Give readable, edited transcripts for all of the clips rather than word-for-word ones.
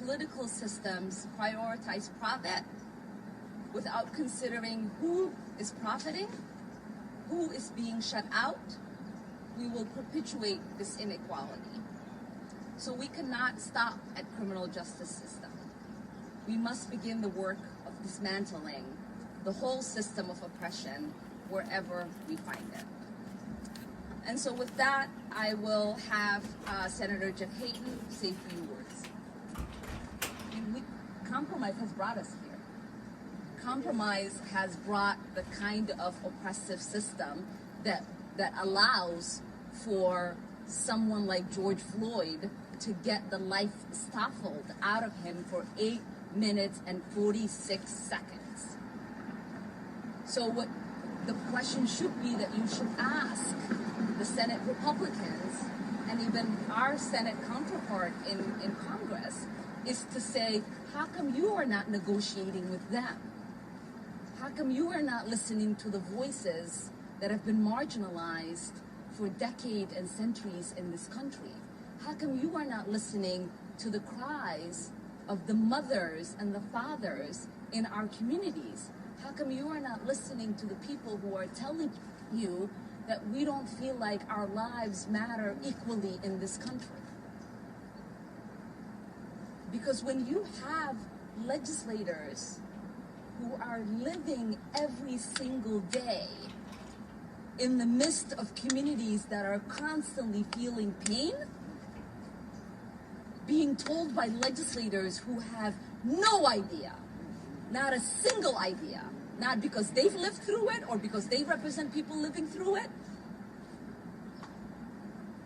political systems prioritize profit without considering who is profiting, who is being shut out, we will perpetuate this inequality. So we cannot stop at criminal justice system. We must begin the work of dismantling the whole system of oppression wherever we find it. And so with that, I will have Senator Jeff Hayden say a few words. Compromise has brought us here. Compromise has brought the kind of oppressive system that allows for someone like George Floyd to get the life stifled out of him for 8 minutes and 46 seconds. So what the question should be that you should ask the Senate Republicans and even our Senate counterpart in Congress is to say, how come you are not negotiating with them? How come you are not listening to the voices that have been marginalized for decades and centuries in this country? How come you are not listening to the cries of the mothers and the fathers in our communities? How come you are not listening to the people who are telling you that we don't feel like our lives matter equally in this country? Because when you have legislators who are living every single day in the midst of communities that are constantly feeling pain, being told by legislators who have no idea, not a single idea, not because they've lived through it or because they represent people living through it,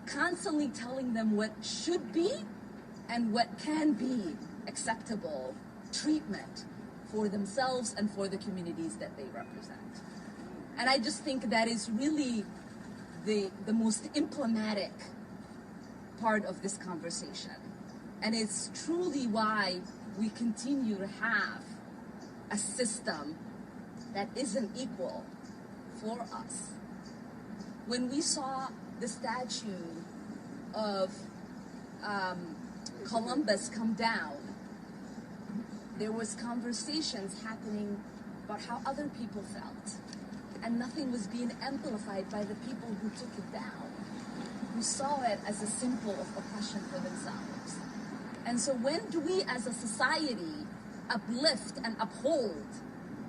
constantly telling them what should be and what can be acceptable treatment for themselves and for the communities that they represent. And I just think that is really the most emblematic part of this conversation. And it's truly why we continue to have a system that isn't equal for us. When we saw the statue of Columbus come down, there was conversations happening about how other people felt, and nothing was being amplified by the people who took it down, who saw it as a symbol of oppression for themselves. And so when do we as a society uplift and uphold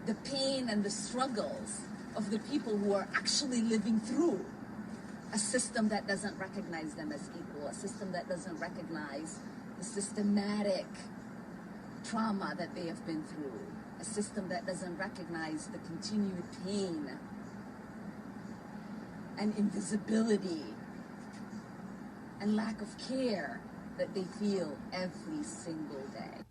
the pain and the struggles of the people who are actually living through a system that doesn't recognize them as equal, a system that doesn't recognize the systematic trauma that they have been through, a system that doesn't recognize the continued pain and invisibility and lack of care that they feel every single day.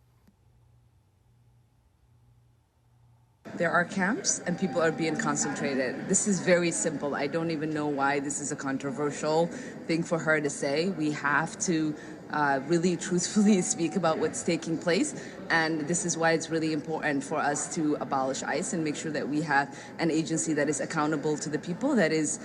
There are camps and people are being concentrated. This is very simple. I don't even know why this is a controversial thing for her to say. We have to really truthfully speak about what's taking place, and this is why it's really important for us to abolish ICE and make sure that we have an agency that is accountable to the people, that is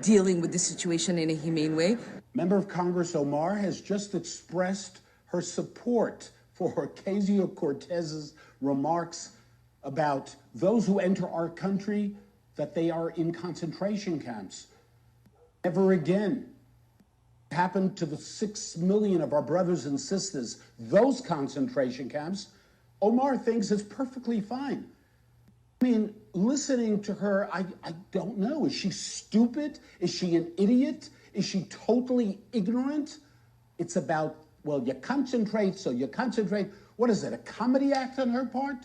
dealing with the situation in a humane way. Member of Congress Omar has just expressed her support for Ocasio-Cortez's remarks about those who enter our country, that they are in concentration camps. Never again. It happened to the 6 million of our brothers and sisters, those concentration camps. Omar thinks it's perfectly fine. I mean, listening to her, I don't know. Is she stupid? Is she an idiot? Is she totally ignorant? It's about, well, you concentrate, so you concentrate. What is it, a comedy act on her part?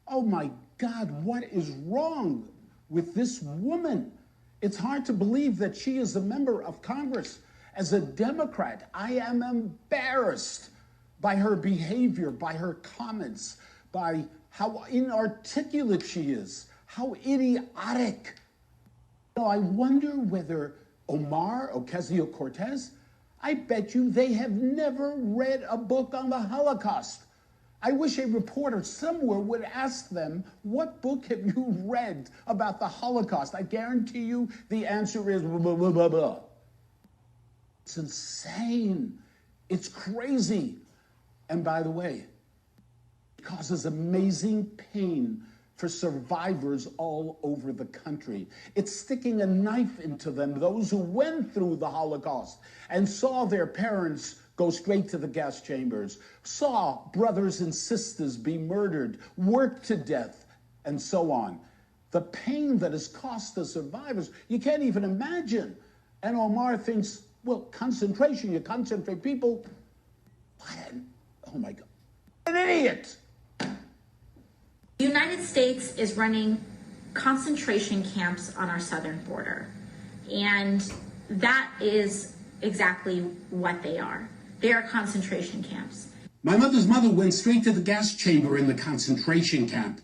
Oh my God, what is wrong with this woman? It's hard to believe that she is a member of Congress. As a Democrat, I am embarrassed by her behavior, by her comments, by how inarticulate she is, how idiotic. So I wonder whether Omar, Ocasio-Cortez, I bet you they have never read a book on the Holocaust. I wish a reporter somewhere would ask them, what book have you read about the Holocaust? I guarantee you the answer is blah, blah, blah, blah. It's insane. It's crazy. And by the way, it causes amazing pain for survivors all over the country. It's sticking a knife into them, those who went through the Holocaust and saw their parents go straight to the gas chambers, saw brothers and sisters be murdered, worked to death, and so on. The pain that has cost the survivors, you can't even imagine. And Omar thinks, well, concentration, you concentrate people. Oh my God, an idiot. The United States is running concentration camps on our southern border, and that is exactly what they are. They are concentration camps. My mother's mother went straight to the gas chamber in the concentration camp.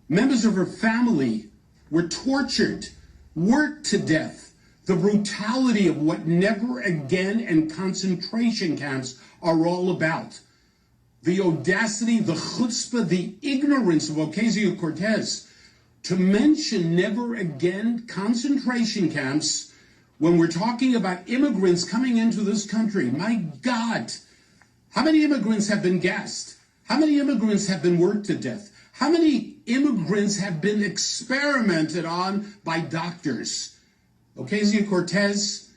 Members of her family were tortured, worked to death. The brutality of what Never Again and concentration camps are all about. The audacity, the chutzpah, the ignorance of Ocasio-Cortez to mention Never Again concentration camps when we're talking about immigrants coming into this country. My God, how many immigrants have been gassed? How many immigrants have been worked to death? How many immigrants have been experimented on by doctors? Ocasio-Cortez,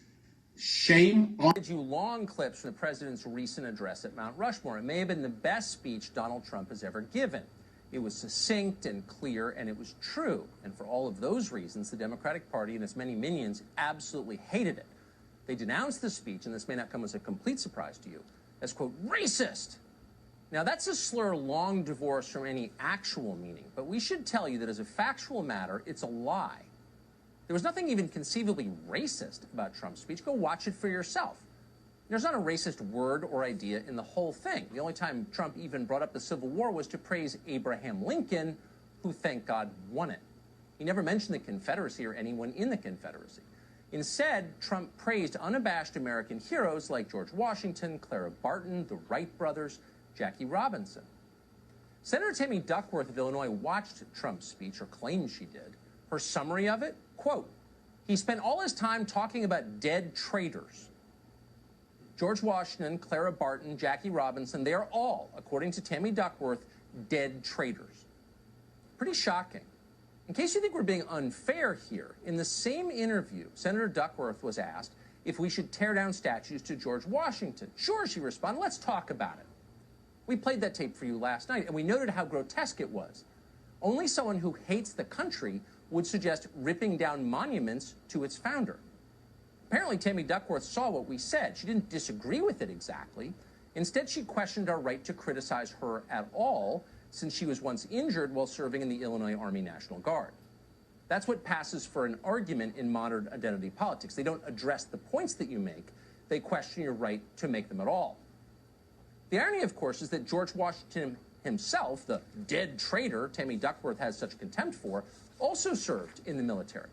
shame on you. Long clips from the president's recent address at Mount Rushmore. It may have been the best speech Donald Trump has ever given. It was succinct and clear, and it was true. And for all of those reasons, the Democratic Party and its many minions absolutely hated it. They denounced the speech, and this may not come as a complete surprise to you, as, quote, racist. Now, that's a slur long divorced from any actual meaning, but we should tell you that as a factual matter, it's a lie. There was nothing even conceivably racist about Trump's speech. Go watch it for yourself. There's not a racist word or idea in the whole thing. The only time Trump even brought up the Civil War was to praise Abraham Lincoln, who, thank God, won it. He never mentioned the Confederacy or anyone in the Confederacy. Instead, Trump praised unabashed American heroes like George Washington, Clara Barton, the Wright brothers, Jackie Robinson. Senator Tammy Duckworth of Illinois watched Trump's speech, or claimed she did. Her summary of it, quote, he spent all his time talking about dead traitors. George Washington, Clara Barton, Jackie Robinson, they are all, according to Tammy Duckworth, dead traitors. Pretty shocking. In case you think we're being unfair here, in the same interview, Senator Duckworth was asked if we should tear down statues to George Washington. Sure, she responded, let's talk about it. We played that tape for you last night, and we noted how grotesque it was. Only someone who hates the country would suggest ripping down monuments to its founder. Apparently, Tammy Duckworth saw what we said. She didn't disagree with it exactly. Instead, she questioned our right to criticize her at all, since she was once injured while serving in the Illinois Army National Guard. That's what passes for an argument in modern identity politics. They don't address the points that you make. They question your right to make them at all. The irony, of course, is that George Washington himself, the dead traitor Tammy Duckworth has such contempt for, also served in the military.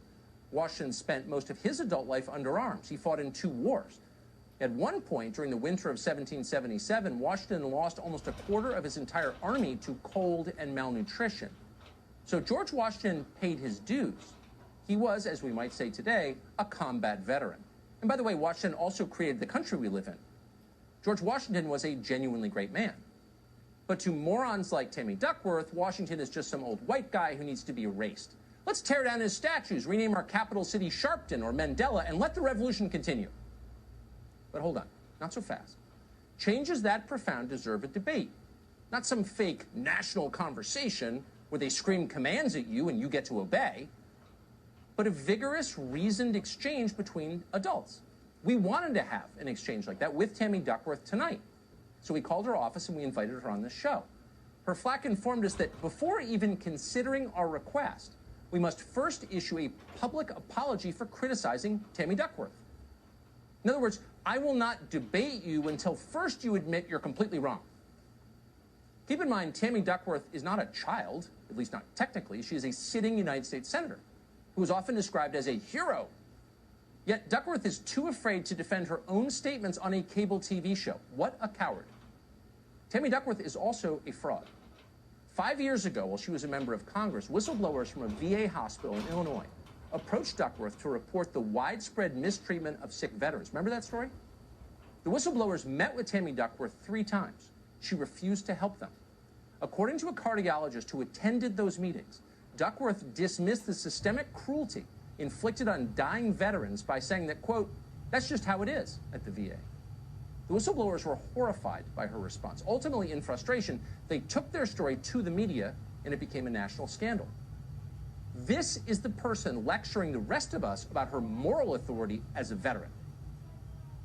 Washington spent most of his adult life under arms. He fought in 2 wars. At one point, during the winter of 1777, Washington lost almost a quarter of his entire army to cold and malnutrition. So George Washington paid his dues. He was, as we might say today, a combat veteran. And by the way, Washington also created the country we live in. George Washington was a genuinely great man. But to morons like Tammy Duckworth, Washington is just some old white guy who needs to be erased. Let's tear down his statues, rename our capital city Sharpton or Mandela, and let the revolution continue. But hold on, not so fast. Changes that profound deserve a debate, not some fake national conversation where they scream commands at you and you get to obey, but a vigorous, reasoned exchange between adults. We wanted to have an exchange like that with Tammy Duckworth tonight. So we called her office and we invited her on the show. Her flack informed us that before even considering our request, we must first issue a public apology for criticizing Tammy Duckworth. In other words, I will not debate you until first you admit you're completely wrong. Keep in mind, Tammy Duckworth is not a child, at least not technically. She is a sitting United States senator who is often described as a hero. Yet Duckworth is too afraid to defend her own statements on a cable TV show. What a coward. Tammy Duckworth is also a fraud. 5 years ago, while she was a member of Congress, whistleblowers from a VA hospital in Illinois approached Duckworth to report the widespread mistreatment of sick veterans. Remember that story? The whistleblowers met with Tammy Duckworth 3 times. She refused to help them. According to a cardiologist who attended those meetings, Duckworth dismissed the systemic cruelty inflicted on dying veterans by saying that, quote, that's just how it is at the VA. The whistleblowers were horrified by her response. Ultimately, in frustration, they took their story to the media, and it became a national scandal. This is the person lecturing the rest of us about her moral authority as a veteran.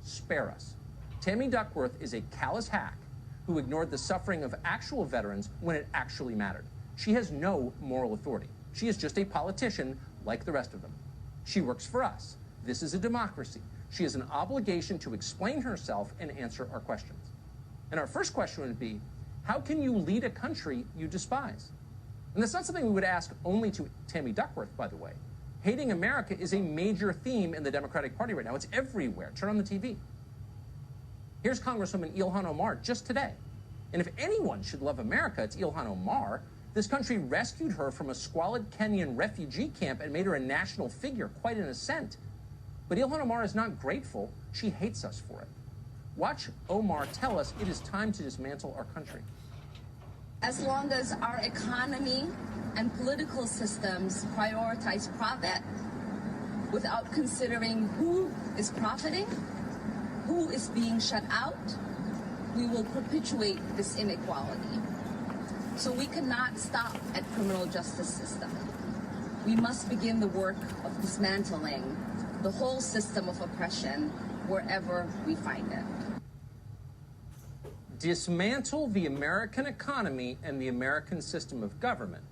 Spare us. Tammy Duckworth is a callous hack who ignored the suffering of actual veterans when it actually mattered. She has no moral authority. She is just a politician like the rest of them. She works for us. This is a democracy. She has an obligation to explain herself and answer our questions. And our first question would be, how can you lead a country you despise? And that's not something we would ask only to Tammy Duckworth, by the way. Hating America is a major theme in the Democratic Party right now. It's everywhere. Turn on the TV. Here's Congresswoman Ilhan Omar just today. And if anyone should love America, it's Ilhan Omar. This country rescued her from a squalid Kenyan refugee camp and made her a national figure, quite an ascent. But Ilhan Omar is not grateful. She hates us for it. Watch Omar tell us it is time to dismantle our country. As long as our economy and political systems prioritize profit without considering who is profiting, who is being shut out, we will perpetuate this inequality. So we cannot stop at criminal justice system. We must begin the work of dismantling the whole system of oppression wherever we find it. Dismantle the American economy and the American system of government,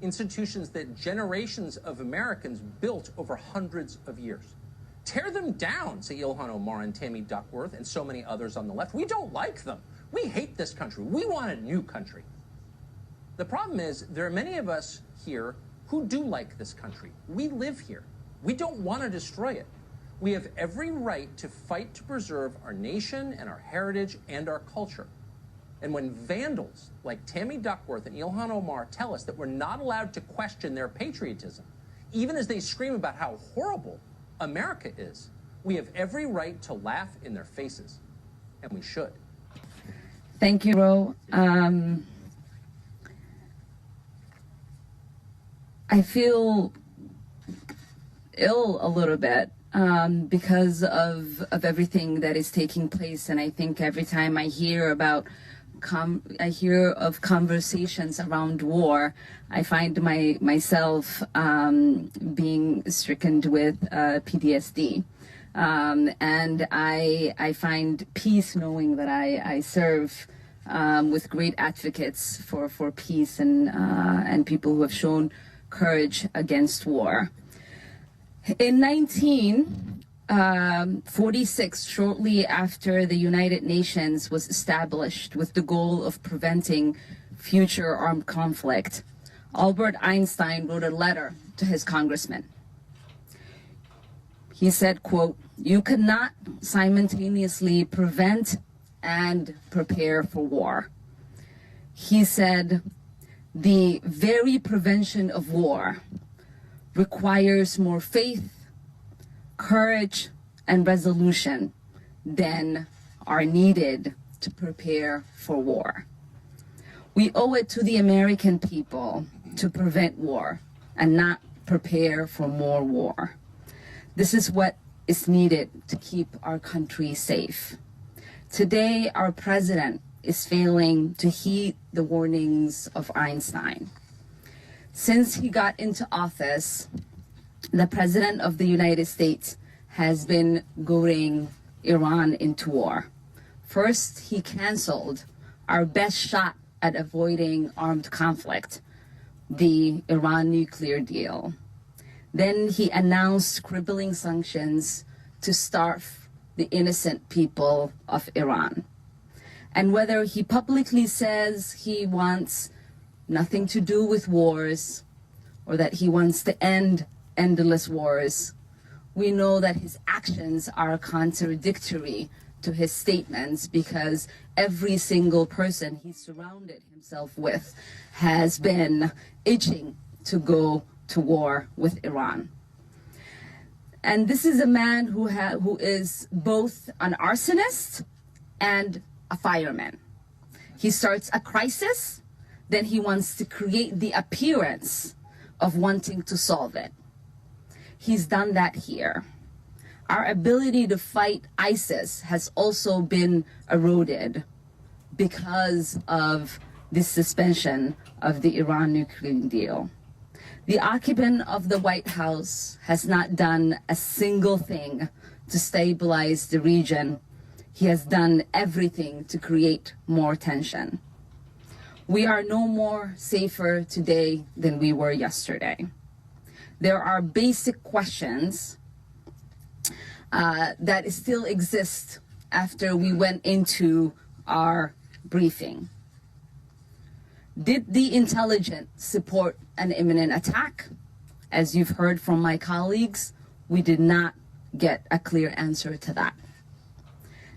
institutions that generations of Americans built over hundreds of years. Tear them down, say Ilhan Omar and Tammy Duckworth and so many others on the left. We don't like them. We hate this country. We want a new country. The problem is there are many of us here who do like this country. We live here. We don't want to destroy it. We have every right to fight to preserve our nation and our heritage and our culture. And when vandals like Tammy Duckworth and Ilhan Omar tell us that we're not allowed to question their patriotism, even as they scream about how horrible America is, we have every right to laugh in their faces, and we should. Thank you, Ro. I feel ill a little bit because of everything that is taking place, and I think every time I hear about conversations around war, I find myself being stricken with PTSD. And I find peace knowing that I serve with great advocates for peace and people who have shown courage against war. In 1946, shortly after the United Nations was established with the goal of preventing future armed conflict, Albert Einstein wrote a letter to his congressman. He said, quote, "You cannot simultaneously prevent and prepare for war." He said, "The very prevention of war requires more faith, courage, and resolution than are needed to prepare for war. We owe it to the American people to prevent war and not prepare for more war. This is what is needed to keep our country safe. Today, our president is failing to heed the warnings of Einstein. Since he got into office, the President of the United States has been goading Iran into war. First, he canceled our best shot at avoiding armed conflict, the Iran nuclear deal. Then he announced crippling sanctions to starve the innocent people of Iran. And whether he publicly says he wants nothing to do with wars or that he wants to end endless wars, we know that his actions are contradictory to his statements because every single person he surrounded himself with has been itching to go to war with Iran. And this is a man who is both an arsonist and a fireman. He starts a crisis, then he wants to create the appearance of wanting to solve it. He's done that here. Our ability to fight ISIS has also been eroded because of the suspension of the Iran nuclear deal. The occupant of the White House has not done a single thing to stabilize the region. He has done everything to create more tension. We are no more safer today than we were yesterday. There are basic questions that still exist after we went into our briefing. Did the intelligence support an imminent attack? As you've heard from my colleagues, we did not get a clear answer to that.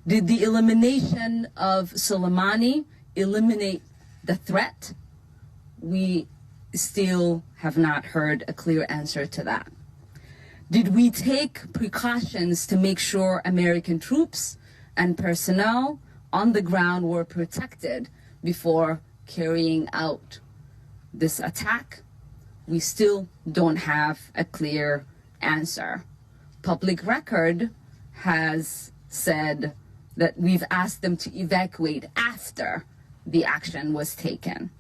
Did the elimination of Soleimani eliminate the threat? We still have not heard a clear answer to that. Did we take precautions to make sure American troops and personnel on the ground were protected before carrying out this attack? We still don't have a clear answer. Public record has said that we've asked them to evacuate after the action was taken.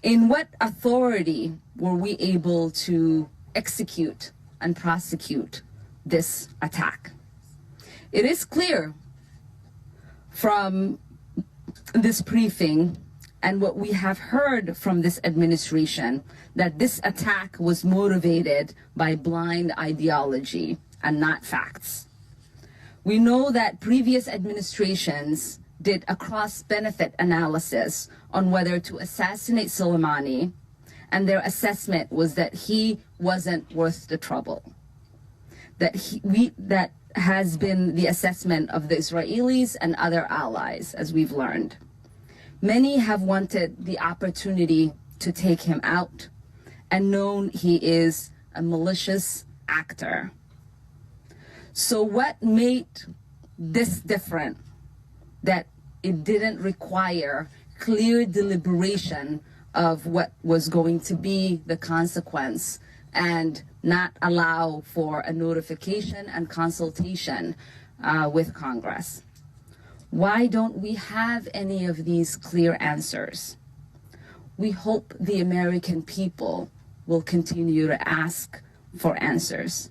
In what authority were we able to execute and prosecute this attack? It is clear from this briefing and what we have heard from this administration that this attack was motivated by blind ideology and not facts. We know that previous administrations did a cross-benefit analysis on whether to assassinate Soleimani, and their assessment was that he wasn't worth the trouble. That has been the assessment of the Israelis and other allies, as we've learned. Many have wanted the opportunity to take him out and known he is a malicious actor. So what made this different? That it didn't require clear deliberation of what was going to be the consequence and not allow for a notification and consultation with Congress. Why don't we have any of these clear answers? We hope the American people will continue to ask for answers.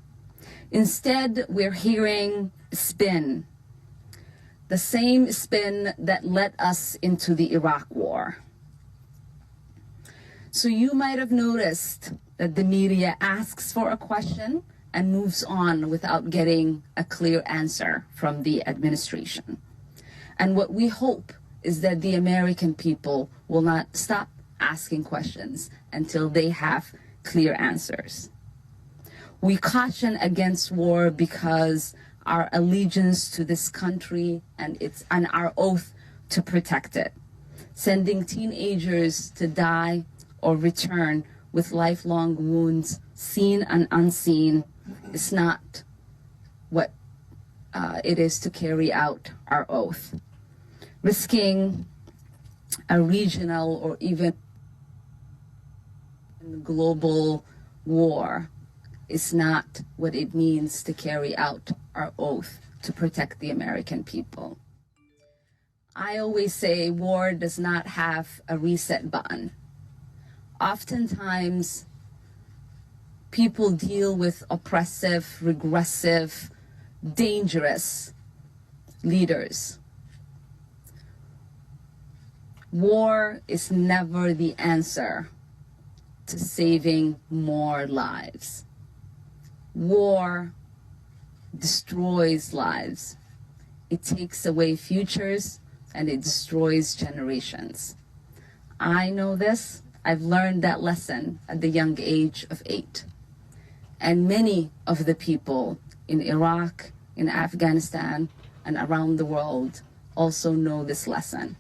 Instead, we're hearing spin, the same spin that led us into the Iraq War. So you might have noticed that the media asks for a question and moves on without getting a clear answer from the administration. And what we hope is that the American people will not stop asking questions until they have clear answers. We caution against war because our allegiance to this country and our oath to protect it. Sending teenagers to die or return with lifelong wounds, seen and unseen, is not what it is to carry out our oath. Risking a regional or even global war is not what it means to carry out our oath to protect the American people. I always say war does not have a reset button. Oftentimes, people deal with oppressive, regressive, dangerous leaders. War is never the answer to saving more lives. War destroys lives. It takes away futures and it destroys generations. I know this. I've learned that lesson at the young age of 8. And many of the people in Iraq, in Afghanistan, and around the world also know this lesson.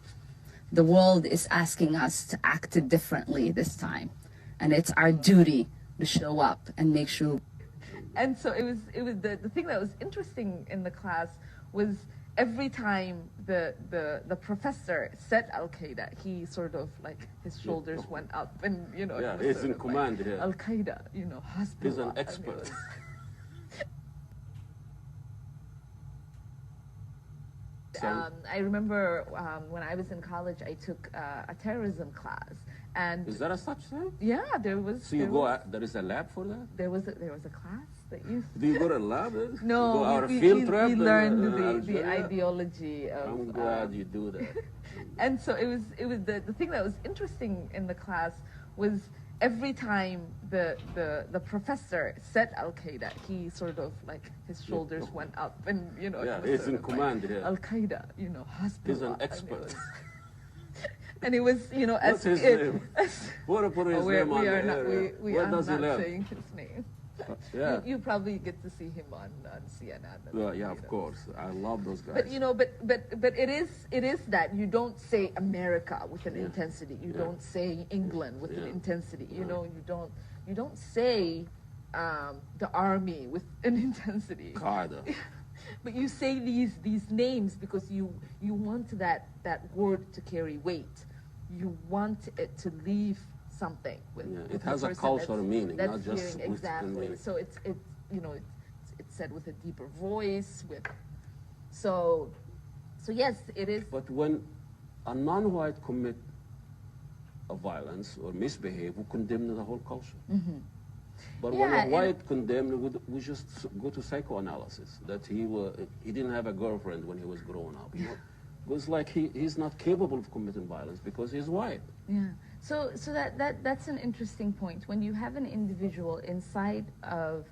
The world is asking us to act differently this time. And it's our duty to show up and make sure. And so it was the thing that was interesting in the class was every time the professor said Al-Qaeda, he sort of like his shoulders went up, and Yeah, he was he's sort in of command like, here. Al-Qaeda, Hezbollah. He's an and it expert. was- I remember when I was in college, I took a terrorism class, and Is there a such thing? yeah, there was. So you there go, was, there is a lab for that? there was a class that you. Do you go to a lab? No, go out we, a field we, trip we in, learned the Algeria? ideology of. I'm glad you do that. And so it was the thing that was interesting in the class was every time the professor said Al-Qaeda, he sort of like his shoulders went up, and Yeah, he was he's sort in of command like, here. Al-Qaeda, Hezbollah. He's an and it expert. was- And it was, as What's his if, name? What put his Oh, name on we the are not, area? we Where are does he not live? saying his name. Yeah. You probably get to see him on CNN. Well, yeah, of course. I love those guys. But it is that you don't say America with an intensity. You don't say England with an intensity. You don't say the army with an intensity. Qaeda. But you say these names because you want that word to carry weight. You want it to leave something with. Yeah, with it the has a person cultural meaning, that's not just hearing, exactly. meaning. So it's said with a deeper voice. So yes, it is. But when a non-white commit a violence or misbehave, we condemn the whole culture. Mm-hmm. But Yeah, when a and- white condemned, we just go to psychoanalysis, that he didn't have a girlfriend when he was growing up. It was like he's not capable of committing violence because he's white. Yeah. So that's an interesting point. When you have an individual inside of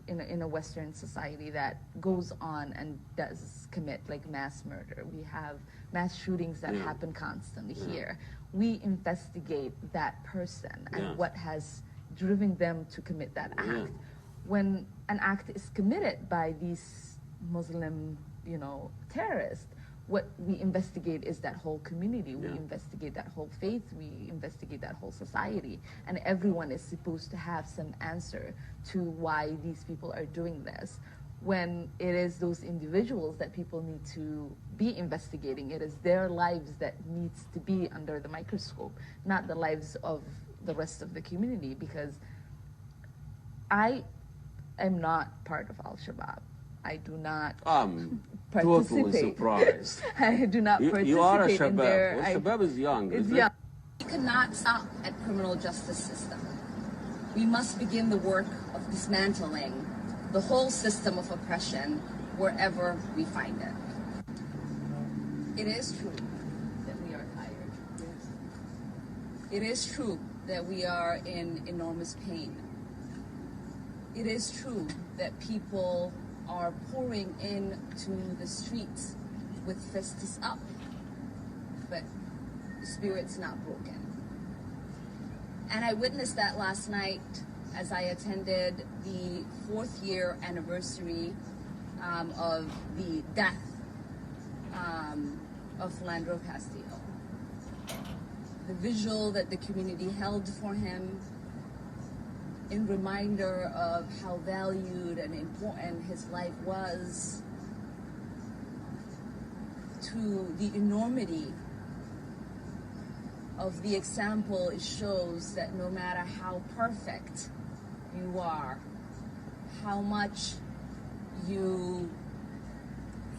in a Western society that goes on and does commit like mass murder, we have mass shootings that happen constantly here. We investigate that person and what has driven them to commit that act. When an act is committed by these Muslim, terrorists, what we investigate is that whole community. We investigate that whole faith. We investigate that whole society. And everyone is supposed to have some answer to why these people are doing this. When it is those individuals that people need to be investigating, it is their lives that needs to be under the microscope, not the lives of the rest of the community, because I am not part of Al-Shabaab. I do not Totally participate. surprised. I do not participate You are a in Shabab. their... Well, Shabab is young. It's isn't young. it? We cannot stop at criminal justice system. We must begin the work of dismantling the whole system of oppression wherever we find it. It is true that we are tired. It is true that we are in enormous pain. It is true that people are pouring into the streets with fists up, but the spirit's not broken. And I witnessed that last night as I attended the 4th year anniversary of the death of Philando Castillo. The visual that the community held for him in reminder of how valued and important his life was, to the enormity of the example it shows that no matter how perfect you are, how much you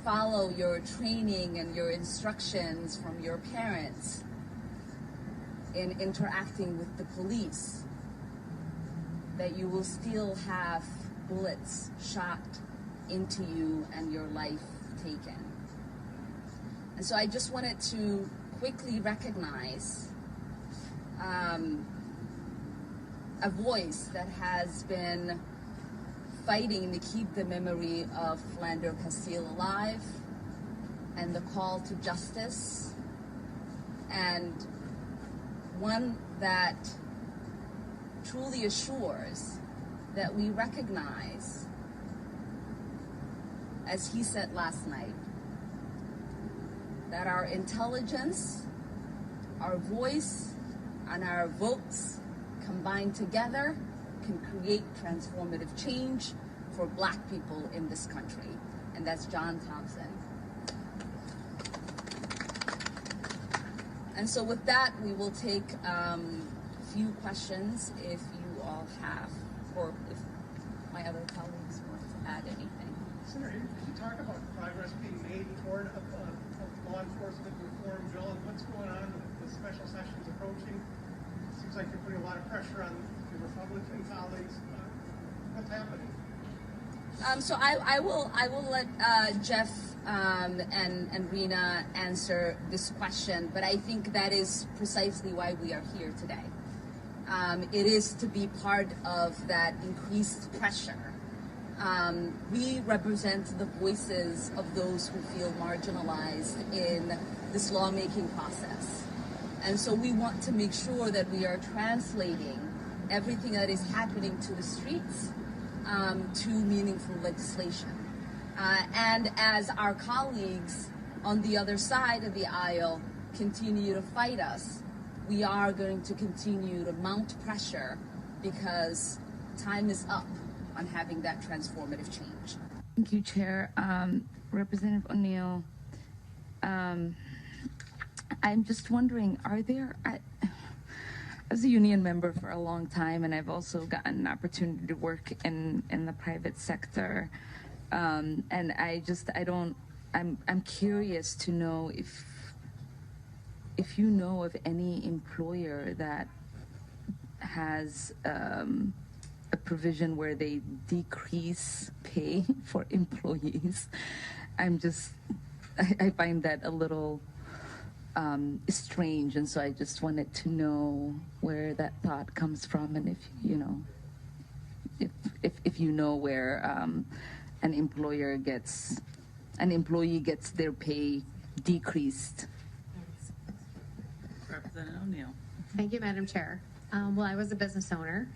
follow your training and your instructions from your parents in interacting with the police, that you will still have bullets shot into you and your life taken. And so I just wanted to quickly recognize a voice that has been fighting to keep the memory of Philando Castillo alive, and the call to justice, and one that truly assures that we recognize, as he said last night, that our intelligence, our voice, and our votes combined together can create transformative change for Black people in this country. and that's John Thompson. And so with that, we will take a few questions if you all have, or if my other colleagues want to add anything. Senator, can you talk about progress being made toward a law enforcement reform bill, and what's going on with the special sessions approaching? It seems like you're putting a lot of pressure on your Republican colleagues. What's happening? So I will let Jeff and Rena answer this question, but I think that is precisely why we are here today. It is to be part of that increased pressure. We represent the voices of those who feel marginalized in this lawmaking process. And so we want to make sure that we are translating everything that is happening to the streets to meaningful legislation. And as our colleagues on the other side of the aisle continue to fight us, we are going to continue to mount pressure because time is up on having that transformative change. Thank you, Chair. Representative O'Neill, I'm just wondering, are there, I was a union member for a long time, and I've also gotten an opportunity to work in the private sector. And I'm curious to know if you know of any employer that has a provision where they decrease pay for employees. I find that a little strange, and so I just wanted to know where that thought comes from, and if you know where an employee gets their pay decreased. Representative O'Neill. Thank you, Madam Chair. Well, I was a business owner.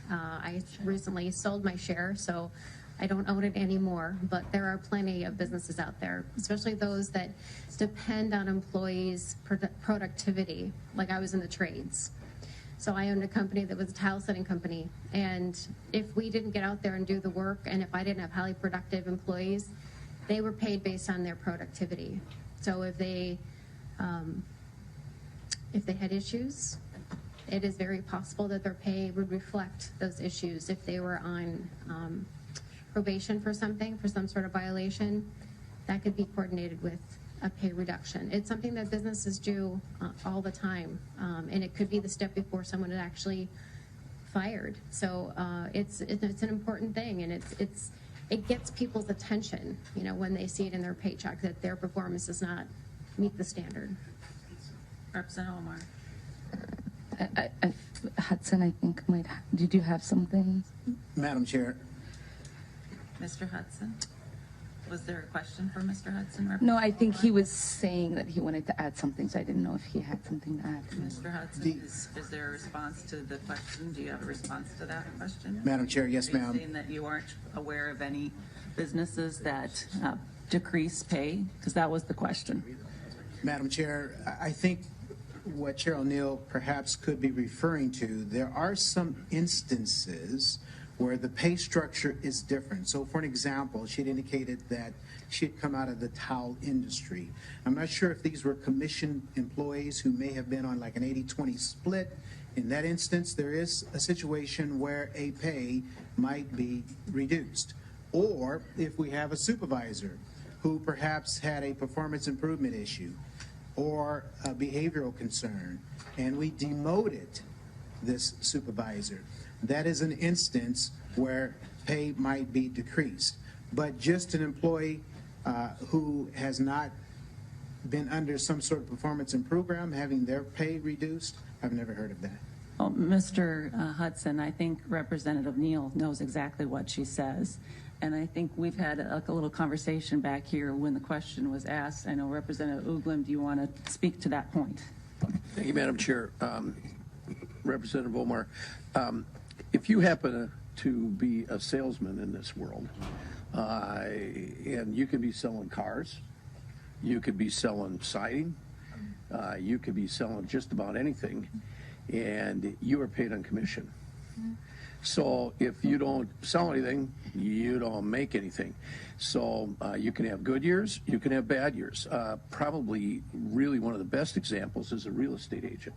I recently sold my share, so I don't own it anymore, but there are plenty of businesses out there, especially those that depend on employees' productivity, like I was in the trades. So I owned a company that was a tile setting company, and if we didn't get out there and do the work, and if I didn't have highly productive employees, they were paid based on their productivity. So if they had issues, it is very possible that their pay would reflect those issues. If they were on probation for something, for some sort of violation, that could be coordinated with a pay reduction. It's something that businesses do all the time, and it could be the step before someone is actually fired. So it's an important thing, and it gets people's attention, when they see it in their paycheck that their performance does not meet the standard. Representative Omar. Hudson, I think did you have something? Madam Chair. Mr. Hudson. Was there a question for Mr. Hudson? No, I think he was saying that he wanted to add something, so I didn't know if he had something to add. Mr. Hudson, is there a response to the question? Do you have a response to that question? Madam Chair, yes, ma'am. Are you saying that you aren't aware of any businesses that decrease pay? Because that was the question. Madam Chair, I think what Chair O'Neill perhaps could be referring to, there are some instances where the pay structure is different. So for an example, she had indicated that she had come out of the towel industry. I'm not sure if these were commissioned employees who may have been on like an 80-20 split. In that instance, there is a situation where a pay might be reduced. Or if we have a supervisor who perhaps had a performance improvement issue or a behavioral concern, and we demoted this supervisor, that is an instance where pay might be decreased. But just an employee who has not been under some sort of performance improvement program, having their pay reduced, I've never heard of that. Well, Mr. Hudson, I think Representative Neal knows exactly what she says. And I think we've had a little conversation back here when the question was asked. I know Representative Uglem, do you want to speak to that point? Thank you, Madam Chair. Representative Omar, if you happen to be a salesman in this world, and you could be selling cars, you could be selling siding, you could be selling just about anything, and you are paid on commission. So if you don't sell anything, you don't make anything. So you can have good years, you can have bad years. Probably really one of the best examples is a real estate agent.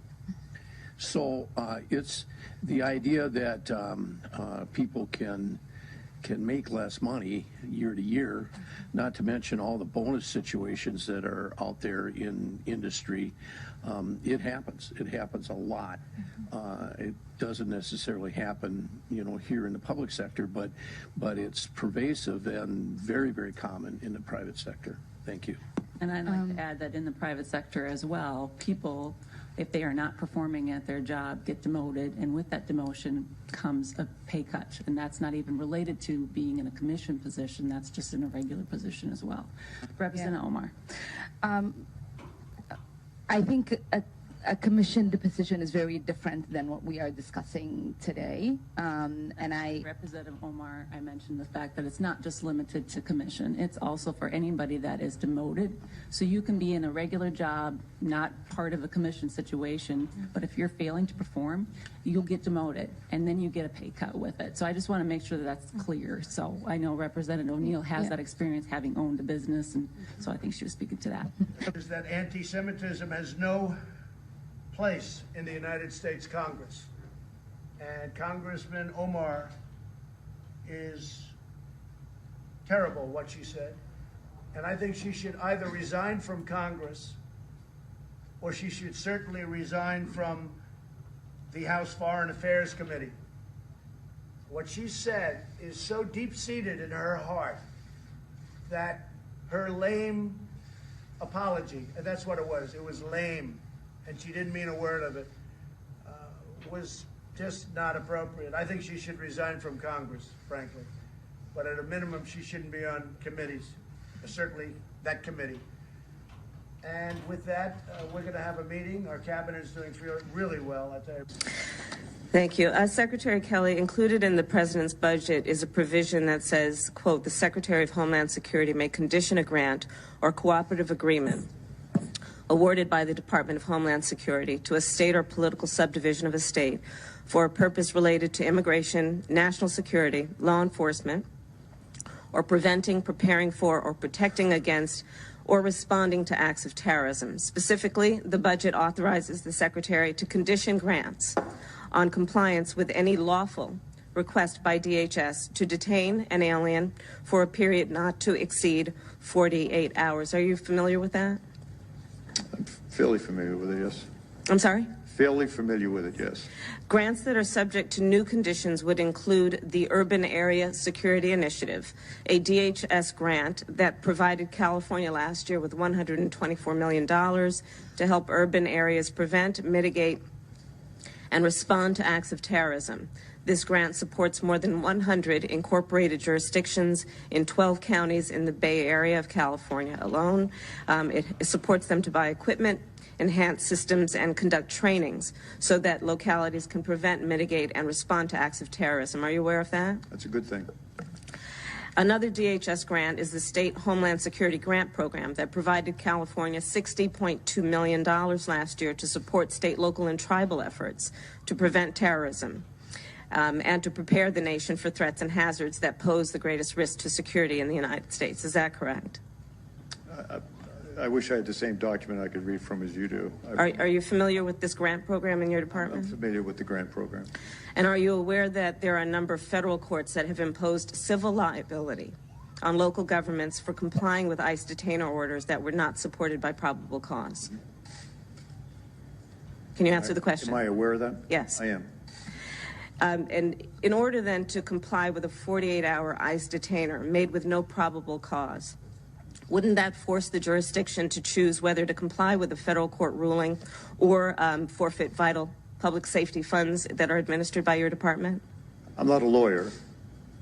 So it's the idea that people can make less money year to year, not to mention all the bonus situations that are out there in industry. It happens. It happens a lot. It doesn't necessarily happen, here in the public sector, but it's pervasive and very, very common in the private sector. Thank you. And I'd like to add that in the private sector as well, people, if they are not performing at their job, get demoted, and with that demotion comes a pay cut. And that's not even related to being in a commission position, that's just in a regular position as well. Representative Omar. I think a commissioned position is very different than what we are discussing today. Representative Omar, I mentioned the fact that it's not just limited to commission. It's also for anybody that is demoted. So you can be in a regular job, not part of a commission situation, but if you're failing to perform, you'll get demoted, and then you get a pay cut with it. So I just want to make sure that that's clear. So I know Representative O'Neill has that experience having owned a business, and so I think she was speaking to that. Is that anti-Semitism has no place in the United States Congress. And Congressman Omar is terrible what she said. And I think she should either resign from Congress or she should certainly resign from the House Foreign Affairs Committee. What she said is so deep-seated in her heart that her lame apology, and that's what it was lame, and she didn't mean a word of it, was just not appropriate. I think she should resign from Congress, frankly. But at a minimum, she shouldn't be on committees, certainly that committee. And with that, we're going to have a meeting. Our cabinet is doing really well, I tell you. Thank you. Secretary Kelly, included in the president's budget is a provision that says, quote, the Secretary of Homeland Security may condition a grant or cooperative agreement awarded by the Department of Homeland Security to a state or political subdivision of a state for a purpose related to immigration, national security, law enforcement, or preventing, preparing for, or protecting against or responding to acts of terrorism. Specifically, the budget authorizes the Secretary to condition grants on compliance with any lawful request by DHS to detain an alien for a period not to exceed 48 hours. Are you familiar with that? I'm fairly familiar with it, yes. I'm sorry? Fairly familiar with it, yes. Grants that are subject to new conditions would include the Urban Area Security Initiative, a DHS grant that provided California last year with $124 million to help urban areas prevent, mitigate, and respond to acts of terrorism. This grant supports more than 100 incorporated jurisdictions in 12 counties in the Bay Area of California alone. It supports them to buy equipment, enhance systems, and conduct trainings so that localities can prevent, mitigate, and respond to acts of terrorism. Are you aware of that? That's a good thing. Another DHS grant is the State Homeland Security Grant Program that provided California $60.2 million last year to support state, local, and tribal efforts to prevent terrorism and to prepare the nation for threats and hazards that pose the greatest risk to security in the United States. Is that correct? I wish I had the same document I could read from as you do. Are you familiar with this grant program in your department? I'm familiar with the grant program. And are you aware that there are a number of federal courts that have imposed civil liability on local governments for complying with ICE detainer orders that were not supported by probable cause? Can you answer the question? Am I aware of that? Yes. I am. And in order then to comply with a 48-hour ICE detainer made with no probable cause, wouldn't that force the jurisdiction to choose whether to comply with a federal court ruling or forfeit vital public safety funds that are administered by your department? I'm not a lawyer,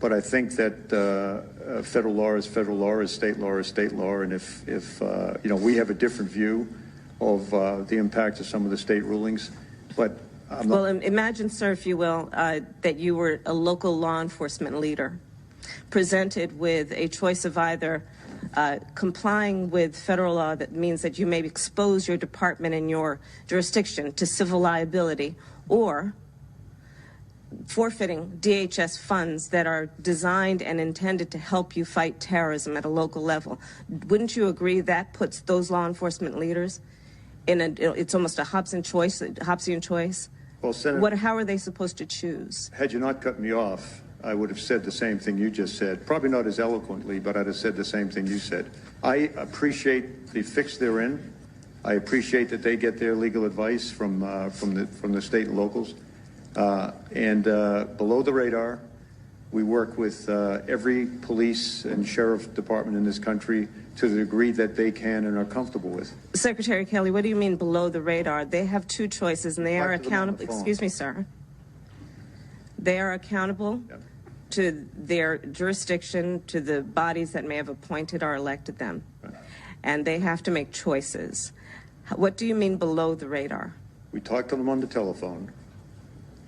but I think that federal law is federal law, is state law, and if we have a different view of the impact of some of the state rulings, but I'm not. Well, imagine, sir, if you will, that you were a local law enforcement leader presented with a choice of either complying with federal law that means that you may expose your department and your jurisdiction to civil liability, or forfeiting DHS funds that are designed and intended to help you fight terrorism at a local level. Wouldn't you agree that puts those law enforcement leaders in it's almost a Hobbesian choice? Well, Senator, how are they supposed to choose? had you not cut me off, I would have said the same thing you just said. Probably not as eloquently, but I'd have said the same thing you said. I appreciate the fix they're in. I appreciate that they get their legal advice from the state and locals. And below the radar, we work with every police and sheriff department in this country to the degree that they can and are comfortable with. Secretary Kelly, what do you mean below the radar? They have two choices, and they are accountable. Excuse me, sir. They are accountable to their jurisdiction, to the bodies that may have appointed or elected them. And they have to make choices. What do you mean below the radar? We talk to them on the telephone.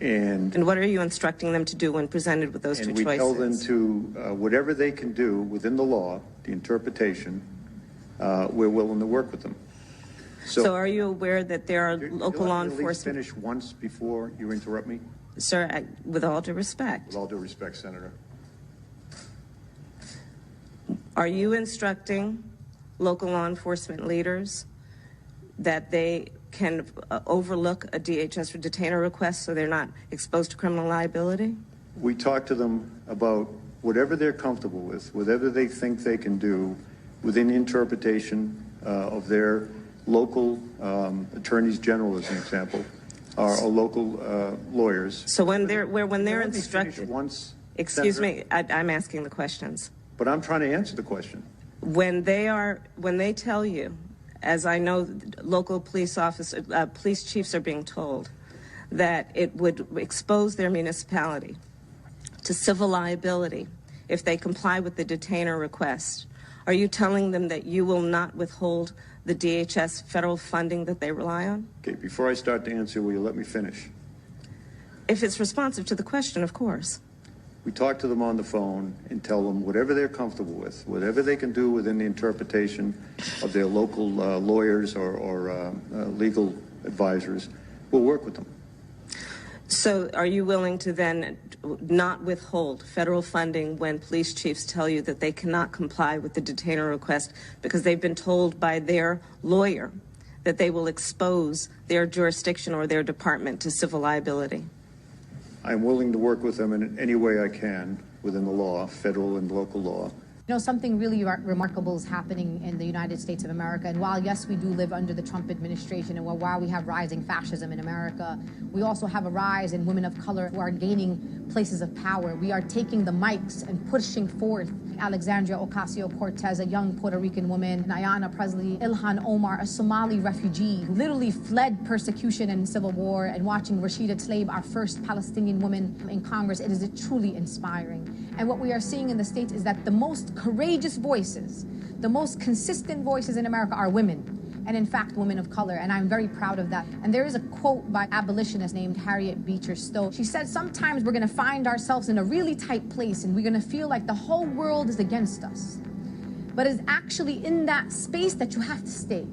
And what are you instructing them to do when presented with those two choices? And we tell them to, whatever they can do within the law, the interpretation, we're willing to work with them. So are you aware that there are local law enforcement... At least finish once before you interrupt me? Sir, with all due respect. With all due respect, Senator. Are you instructing local law enforcement leaders that they can overlook a DHS or detainer request so they're not exposed to criminal liability? We talk to them about whatever they're comfortable with, whatever they think they can do within the interpretation of their local attorneys general, as an example, or local lawyers. So when they're instructed, once, excuse Senator, me, I'm asking the questions. But I'm trying to answer the question. When they tell you, as I know local police chiefs are being told, that it would expose their municipality to civil liability if they comply with the detainer request, are you telling them that you will not withhold the DHS federal funding that they rely on? Okay, before I start to answer, will you let me finish? If it's responsive to the question, of course. We talk to them on the phone and tell them whatever they're comfortable with, whatever they can do within the interpretation of their local lawyers or legal advisors, we'll work with them. So are you willing to then not withhold federal funding when police chiefs tell you that they cannot comply with the detainer request because they've been told by their lawyer that they will expose their jurisdiction or their department to civil liability? I'm willing to work with them in any way I can within the law, federal and local law. You know, something really remarkable is happening in the United States of America. And while, yes, we do live under the Trump administration, and while we have rising fascism in America, we also have a rise in women of color who are gaining places of power. We are taking the mics and pushing forth Alexandria Ocasio-Cortez, a young Puerto Rican woman, Ayanna Pressley, Ilhan Omar, a Somali refugee who literally fled persecution and civil war, and watching Rashida Tlaib, our first Palestinian woman in Congress. It is truly inspiring. And what we are seeing in the States is that the most courageous voices, the most consistent voices in America are women. And in fact, women of color, and I'm very proud of that. And there is a quote by abolitionist named Harriet Beecher Stowe. She said, sometimes we're gonna find ourselves in a really tight place and we're gonna feel like the whole world is against us. But it's actually in that space that you have to stay,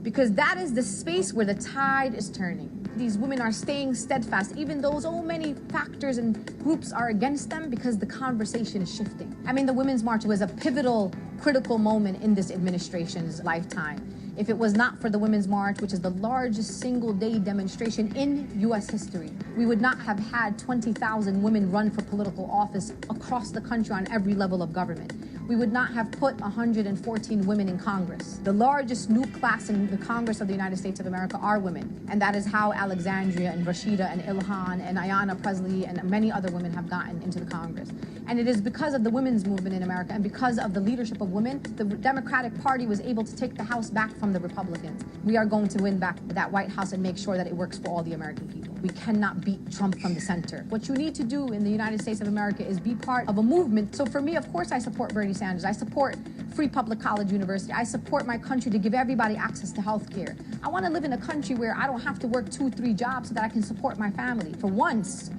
because that is the space where the tide is turning. These women are staying steadfast, even though so many factors and groups are against them, because the conversation is shifting. I mean, the Women's March was a pivotal, critical moment in this administration's lifetime. If it was not for the Women's March, which is the largest single-day demonstration in U.S. history, we would not have had 20,000 women run for political office across the country on every level of government. We would not have put 114 women in Congress. The largest new class in the Congress of the United States of America are women. And that is how Alexandria and Rashida and Ilhan and Ayanna Pressley and many other women have gotten into the Congress. And it is because of the women's movement in America and because of the leadership of women, the Democratic Party was able to take the House back from the Republicans. We are going to win back that White House and make sure that it works for all the American people. We cannot beat Trump from the center. What you need to do in the United States of America is be part of a movement. So for me, of course, I support Bernie Sanders. I support free public college university. I support my country to give everybody access to health care. I want to live in a country where I don't have to work 2-3 jobs so that I can support my family. For once,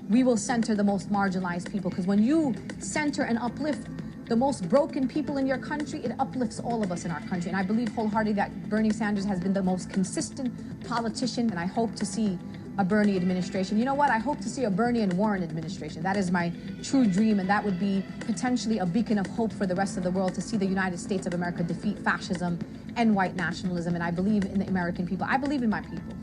we will center the most marginalized people, because when you center and uplift the most broken people in your country, it uplifts all of us in our country. And I believe wholeheartedly that Bernie Sanders has been the most consistent politician, and I hope to see a Bernie administration. You know what? I hope to see a Bernie and Warren administration. That is my true dream, and that would be potentially a beacon of hope for the rest of the world to see the United States of America defeat fascism and white nationalism. And I believe in the American people. I believe in my people.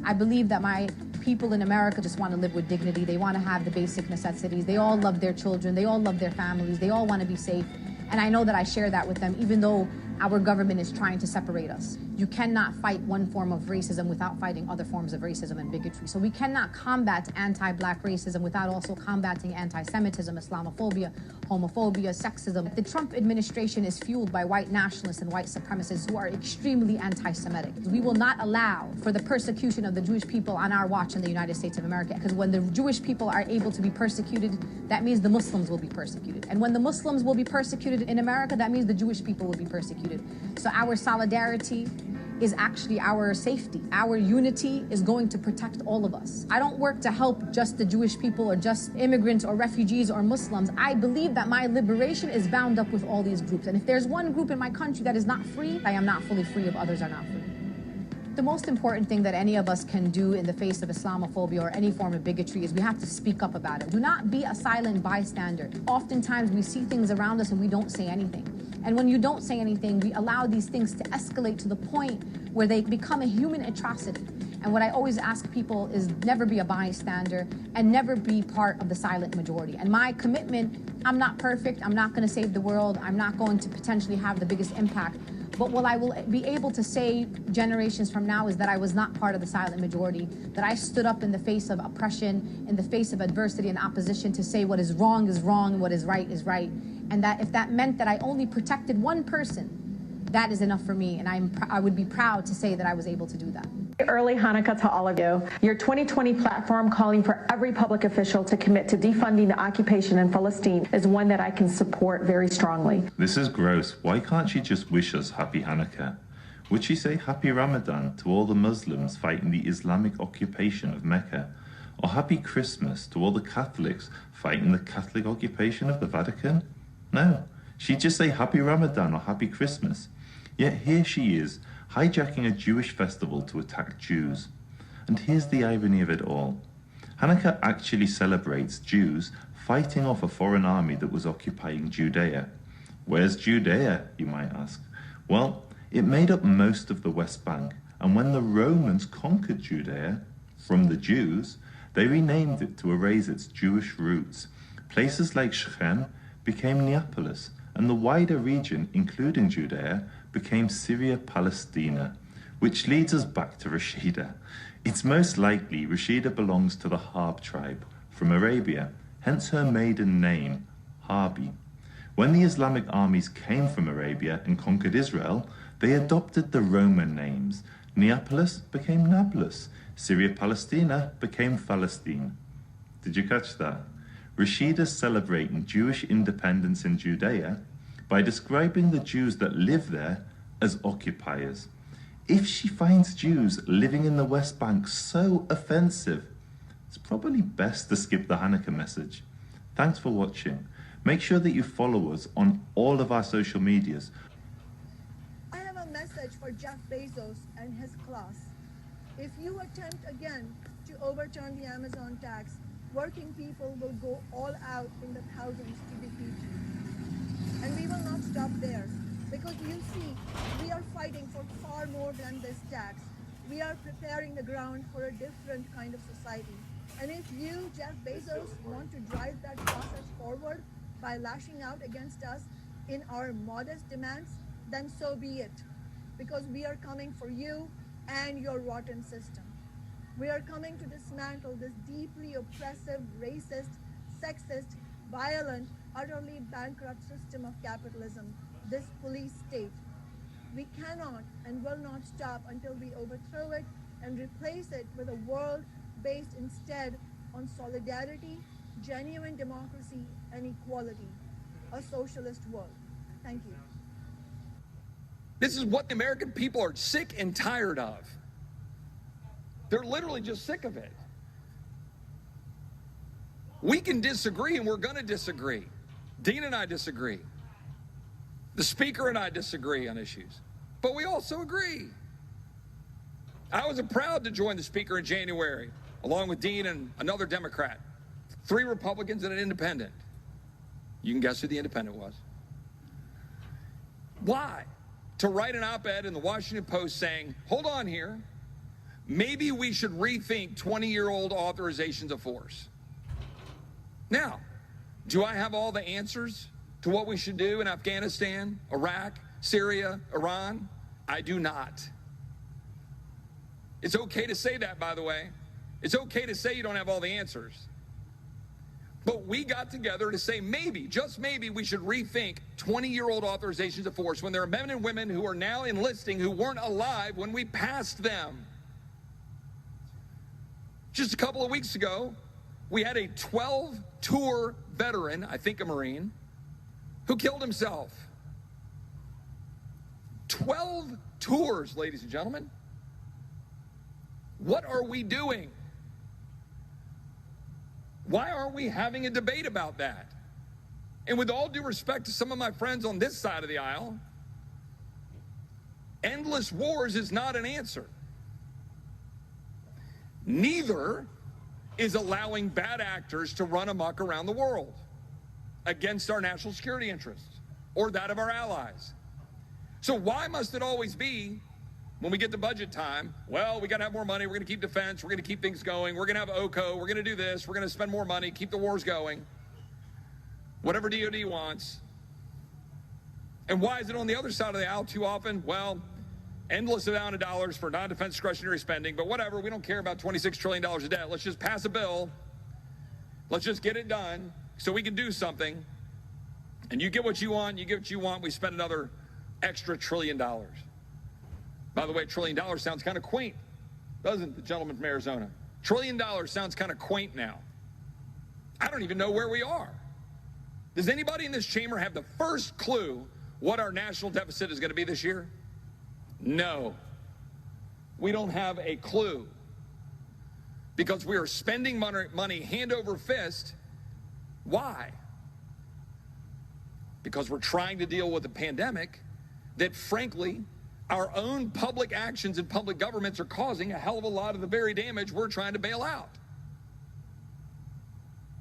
I believe that my people in America just want to live with dignity. They want to have the basic necessities. They all love their children. They all love their families. They all want to be safe. And I know that I share that with them, even though our government is trying to separate us. You cannot fight one form of racism without fighting other forms of racism and bigotry. So we cannot combat anti-black racism without also combating anti-Semitism, Islamophobia, homophobia, sexism. The Trump administration is fueled by white nationalists and white supremacists who are extremely anti-Semitic. We will not allow for the persecution of the Jewish people on our watch in the United States of America, because when the Jewish people are able to be persecuted, that means the Muslims will be persecuted. And when the Muslims will be persecuted in America, that means the Jewish people will be persecuted. So our solidarity is actually our safety. Our unity is going to protect all of us. I don't work to help just the Jewish people or just immigrants or refugees or Muslims. I believe that my liberation is bound up with all these groups. And if there's one group in my country that is not free, I am not fully free if others are not free. The most important thing that any of us can do in the face of Islamophobia or any form of bigotry is we have to speak up about it. Do not be a silent bystander. Oftentimes we see things around us and we don't say anything. And when you don't say anything, we allow these things to escalate to the point where they become a human atrocity. And what I always ask people is never be a bystander and never be part of the silent majority. And my commitment, I'm not perfect, I'm not going to save the world, I'm not going to potentially have the biggest impact. But what I will be able to say generations from now is that I was not part of the silent majority, that I stood up in the face of oppression, in the face of adversity and opposition to say what is wrong and what is right, and that if that meant that I only protected one person, that is enough for me, and I would be proud to say that I was able to do that. Early Hanukkah to all of you. Your 2020 platform calling for every public official to commit to defunding the occupation in Palestine is one that I can support very strongly. This is gross. Why can't she just wish us happy Hanukkah? Would she say happy Ramadan to all the Muslims fighting the Islamic occupation of Mecca? Or happy Christmas to all the Catholics fighting the Catholic occupation of the Vatican? No. She'd just say happy Ramadan or happy Christmas. Yet here she is, hijacking a Jewish festival to attack Jews. And here's the irony of it all. Hanukkah actually celebrates Jews fighting off a foreign army that was occupying Judea. Where's Judea, you might ask? Well, it made up most of the West Bank, and when the Romans conquered Judea from the Jews, they renamed it to erase its Jewish roots. Places like Shechem became Neapolis, and the wider region, including Judea, became Syria-Palestina, which leads us back to Rashida. It's most likely Rashida belongs to the Harb tribe from Arabia, hence her maiden name, Harbi. When the Islamic armies came from Arabia and conquered Israel, they adopted the Roman names. Neapolis became Nablus, Syria-Palestina became Palestine. Did you catch that? Rashida's celebrating Jewish independence in Judea by describing the Jews that live there as occupiers. If she finds Jews living in the West Bank so offensive, it's probably best to skip the Hanukkah message. Thanks for watching. Make sure that you follow us on all of our social medias. I have a message for Jeff Bezos and his class. If you attempt again to overturn the Amazon tax, working people will go all out in the thousands to defeat you. And we will not stop there, because you see, we are fighting for far more than this tax. We are preparing the ground for a different kind of society. And if you, Jeff Bezos, want to drive that process forward by lashing out against us in our modest demands, then so be it. Because we are coming for you and your rotten system. We are coming to dismantle this deeply oppressive, racist, sexist, violent, utterly bankrupt system of capitalism, this police state. We cannot and will not stop until we overthrow it and replace it with a world based instead on solidarity, genuine democracy, and equality, a socialist world. Thank you. This is what the American people are sick and tired of. They're literally just sick of it. We can disagree, and we're going to disagree. Dean and I disagree. The Speaker and I disagree on issues. But we also agree. I was proud to join the Speaker in January, along with Dean and another Democrat, 3 Republicans and an independent. You can guess who the independent was. Why? To write an op-ed in the Washington Post saying, hold on here, maybe we should rethink 20-year-old authorizations of force. Now, do I have all the answers to what we should do in Afghanistan, Iraq, Syria, Iran? I do not. It's okay to say that, by the way. It's okay to say you don't have all the answers. But we got together to say maybe, just maybe, we should rethink 20-year-old authorizations of force when there are men and women who are now enlisting who weren't alive when we passed them. Just a couple of weeks ago, we had a 12-tour veteran, I think a Marine, who killed himself. 12 tours, ladies and gentlemen. What are we doing? Why aren't we having a debate about that? And with all due respect to some of my friends on this side of the aisle, endless wars is not an answer. Neither is allowing bad actors to run amok around the world against our national security interests or that of our allies. So why must it always be, when we get to budget time, well, we got to have more money, we're going to keep defense, we're going to keep things going, we're going to have OCO, we're going to do this, we're going to spend more money, keep the wars going, whatever DOD wants. And why is it on the other side of the aisle too often? Well, endless amount of dollars for non-defense discretionary spending, but whatever, we don't care about $26 trillion of debt. Let's just pass a bill. Let's just get it done so we can do something. And you get what you want, you get what you want, we spend another extra $1 trillion. By the way, $1 trillion sounds kind of quaint, doesn't it, the gentleman from Arizona? $1 trillion sounds kind of quaint now. I don't even know where we are. Does anybody in this chamber have the first clue what our national deficit is going to be this year? No. We don't have a clue. Because we are spending money hand over fist. Why? Because we're trying to deal with a pandemic that, frankly, our own public actions and public governments are causing a hell of a lot of the very damage we're trying to bail out.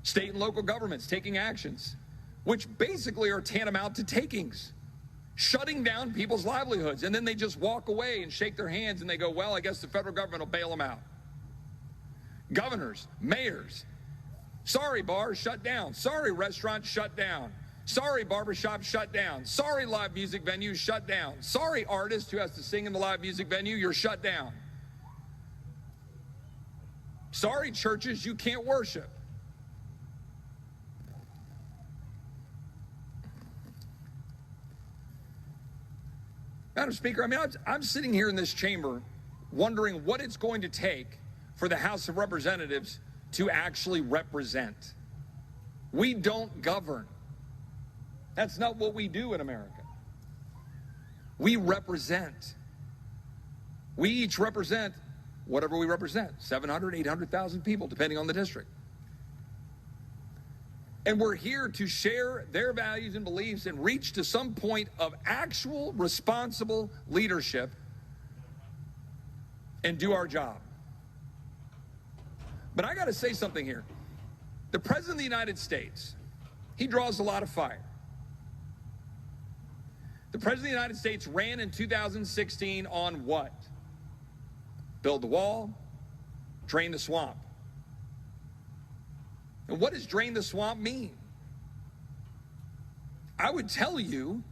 State and local governments taking actions, which basically are tantamount to takings, shutting down people's livelihoods, and then they just walk away and shake their hands and they go, well, I guess the federal government will bail them out. Governors, mayors, sorry, bars shut down. Sorry, restaurants shut down. Sorry, barbershop shut down. Sorry, live music venues shut down. Sorry, artist who has to sing in the live music venue, you're shut down. Sorry, churches, you can't worship. Madam Speaker, I mean, I'm sitting here in this chamber wondering what it's going to take for the House of Representatives to actually represent. We don't govern. That's not what we do in America. We represent. We each represent whatever we represent, 700, 800,000 people, depending on the district. And we're here to share their values and beliefs and reach to some point of actual responsible leadership and do our job. But I got to say something here. The President of the United States, he draws a lot of fire. The President of the United States ran in 2016 on what? Build the wall, drain the swamp. And what does drain the swamp mean? I would tell you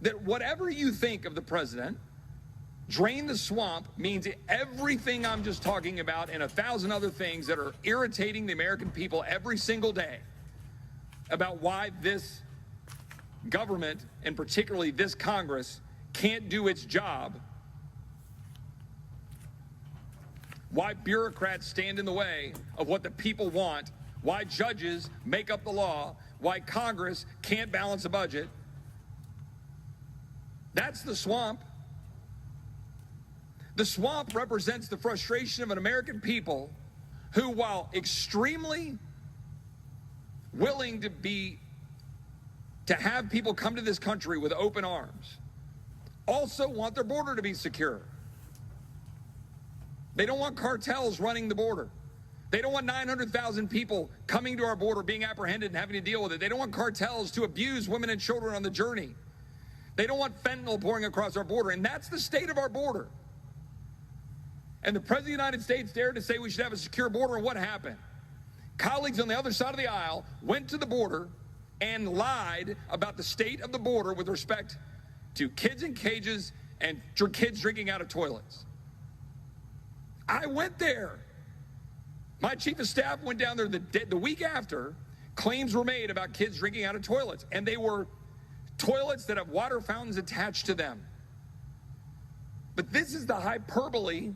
that whatever you think of the president, drain the swamp means everything I'm just talking about and 1,000 other things that are irritating the American people every single day about why this government, and particularly this Congress, can't do its job. Why bureaucrats stand in the way of what the people want, why judges make up the law, why Congress can't balance a budget. That's the swamp. The swamp represents the frustration of an American people who, while extremely willing to have people come to this country with open arms, also want their border to be secure. They don't want cartels running the border. They don't want 900,000 people coming to our border, being apprehended and having to deal with it. They don't want cartels to abuse women and children on the journey. They don't want fentanyl pouring across our border, and that's the state of our border. And the President of the United States dared to say we should have a secure border, and what happened? Colleagues on the other side of the aisle went to the border and lied about the state of the border with respect to kids in cages and kids drinking out of toilets. I went there. My chief of staff went down there the week after. Claims were made about kids drinking out of toilets, and they were toilets that have water fountains attached to them. But this is the hyperbole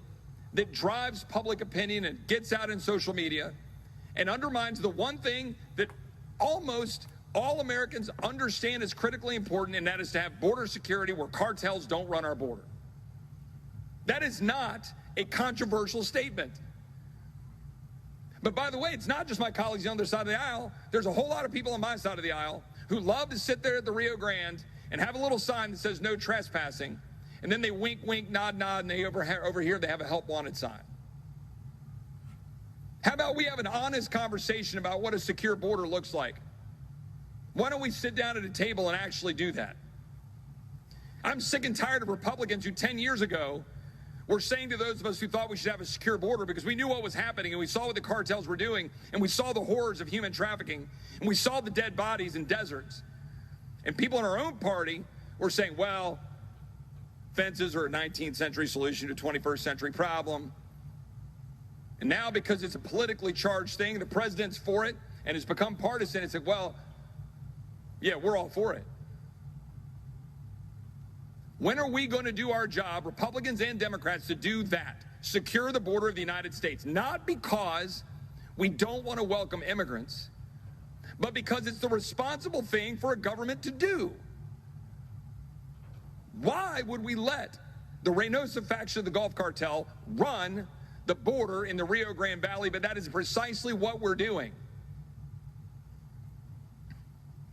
that drives public opinion and gets out in social media and undermines the one thing that almost all Americans understand is critically important, and that is to have border security where cartels don't run our border. That is not a controversial statement. But by the way, it's not just my colleagues on the other side of the aisle. There's a whole lot of people on my side of the aisle who love to sit there at the Rio Grande and have a little sign that says no trespassing, and then they wink, wink, nod, nod, and they over here they have a help wanted sign. How about we have an honest conversation about what a secure border looks like? Why don't we sit down at a table and actually do that? I'm sick and tired of Republicans who 10 years ago were saying to those of us who thought we should have a secure border because we knew what was happening and we saw what the cartels were doing and we saw the horrors of human trafficking and we saw the dead bodies in deserts. And people in our own party were saying, well, fences are a 19th century solution to a 21st century problem. And now because it's a politically charged thing, the president's for it and it's become partisan. It's like, well, yeah, we're all for it. When are we going to do our job, Republicans and Democrats, to do that? Secure the border of the United States. Not because we don't want to welcome immigrants, but because it's the responsible thing for a government to do. Why would we let the Reynosa faction of the Gulf Cartel run the border in the Rio Grande Valley? But that is precisely what we're doing.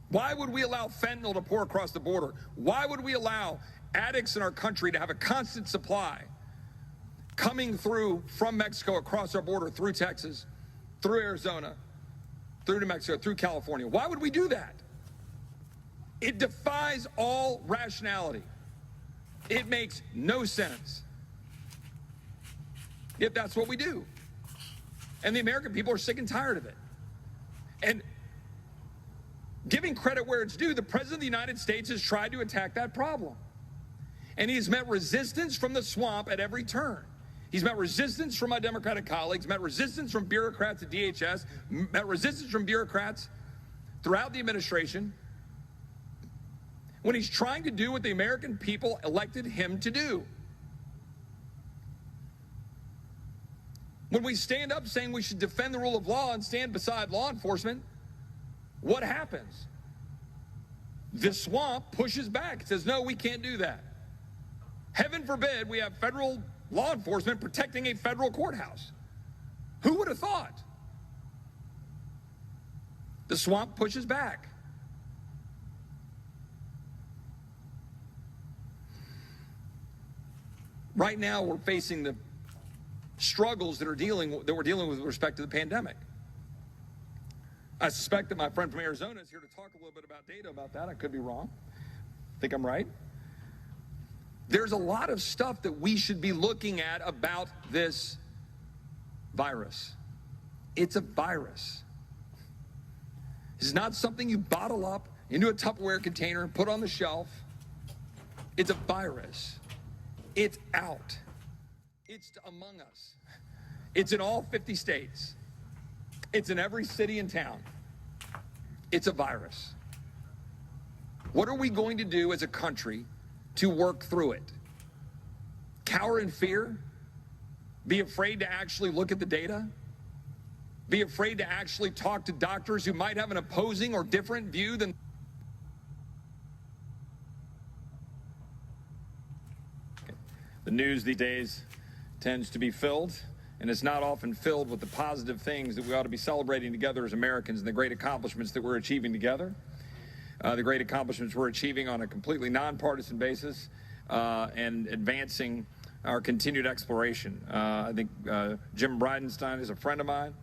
Why would we allow fentanyl to pour across the border? Why would we allow addicts in our country to have a constant supply coming through from Mexico across our border, through Texas, through Arizona, through New Mexico, through California? Why would we do that? It defies all rationality. It makes no sense. Yet that's what we do. And the American people are sick and tired of it. And giving credit where it's due, the President of the United States has tried to attack that problem. And he's met resistance from the swamp at every turn. He's met resistance from my Democratic colleagues, met resistance from bureaucrats at DHS, met resistance from bureaucrats throughout the administration when he's trying to do what the American people elected him to do. When we stand up saying we should defend the rule of law and stand beside law enforcement, what happens? The swamp pushes back. It says, no, we can't do that. Heaven forbid we have federal law enforcement protecting a federal courthouse. Who would have thought? The swamp pushes back. Right now, we're facing the struggles that we're dealing with respect to the pandemic. I suspect that my friend from Arizona is here to talk a little bit about data about that. I could be wrong. I think I'm right. There's a lot of stuff that we should be looking at about this virus. It's a virus. It's not something you bottle up into a Tupperware container and put on the shelf. It's a virus. It's out. It's among us. It's in all 50 states. It's in every city and town. It's a virus. What are we going to do as a country to work through it? Cower in fear? Be afraid to actually look at the data? Be afraid to actually talk to doctors who might have an opposing or different view than... The news these days tends to be filled, and it's not often filled with the positive things that we ought to be celebrating together as Americans and the great accomplishments that we're achieving together. The great accomplishments we're achieving on a completely nonpartisan basis and advancing our continued exploration. I think Jim Bridenstine is a friend of mine.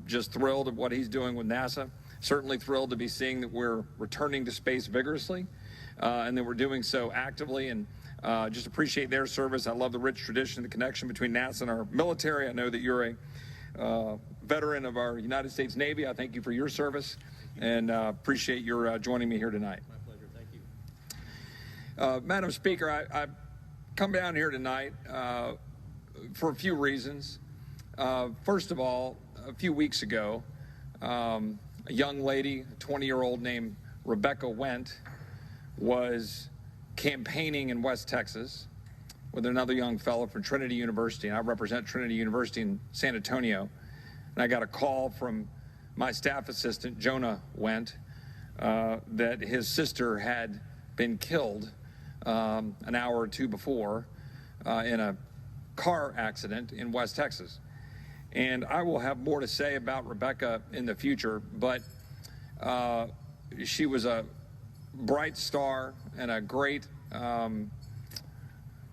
Just thrilled at what he's doing with NASA. Certainly thrilled to be seeing that we're returning to space vigorously and that we're doing so actively, and just appreciate their service. I love the rich tradition, the connection between NASA and our military. I know that you're a veteran of our United States Navy. I thank you for your service and appreciate your joining me here tonight. My pleasure. Thank you. Madam Speaker, I come down here tonight for a few reasons. First of all, a few weeks ago, a young lady, a 20-year-old named Rebecca Wendt, was campaigning in West Texas with another young fellow from Trinity University, and I represent Trinity University in San Antonio. And I got a call from my staff assistant, Jonah Wendt, that his sister had been killed an hour or two before in a car accident in West Texas. And I will have more to say about Rebecca in the future, but she was a bright star and a great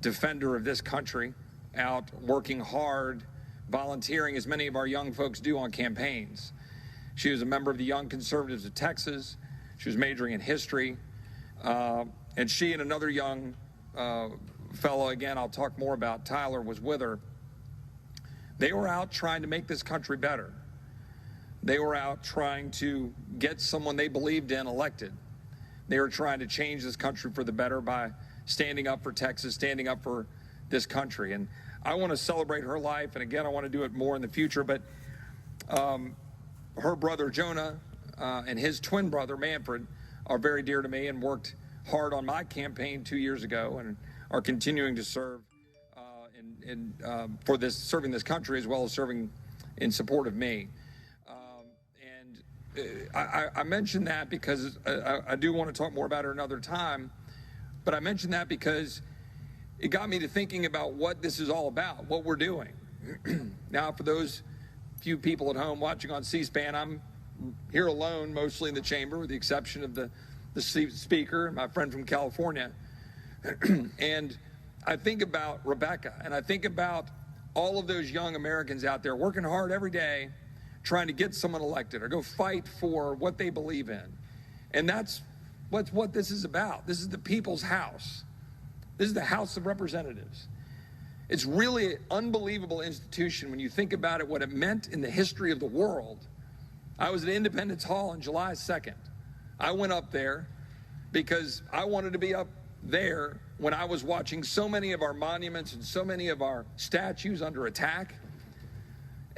defender of this country, out working hard, volunteering, as many of our young folks do on campaigns. She was a member of the Young Conservatives of Texas. She was majoring in history. And she and another young fellow, again, I'll talk more about, Tyler, was with her. They were out trying to make this country better. They were out trying to get someone they believed in elected. They were trying to change this country for the better by standing up for Texas, standing up for this country. And I want to celebrate her life, and again, I want to do it more in the future, but her brother Jonah and his twin brother Manfred are very dear to me and worked hard on my campaign 2 years ago and are continuing to serve for this, serving this country, as well as serving in support of me. I mention that because I do want to talk more about her another time, but I mention that because it got me to thinking about what this is all about, what we're doing. Now, for those few people at home watching on C-SPAN, I'm here alone, mostly in the chamber, with the exception of the speaker, my friend from California. And I think about Rebecca, and I think about all of those young Americans out there working hard every day, trying to get someone elected or go fight for what they believe in. And that's what this is about. This is the people's house. This is the House of Representatives. It's really an unbelievable institution when you think about it, what it meant in the history of the world. I was at Independence Hall on July 2nd. I went up there because I wanted to be up there when I was watching so many of our monuments and so many of our statues under attack.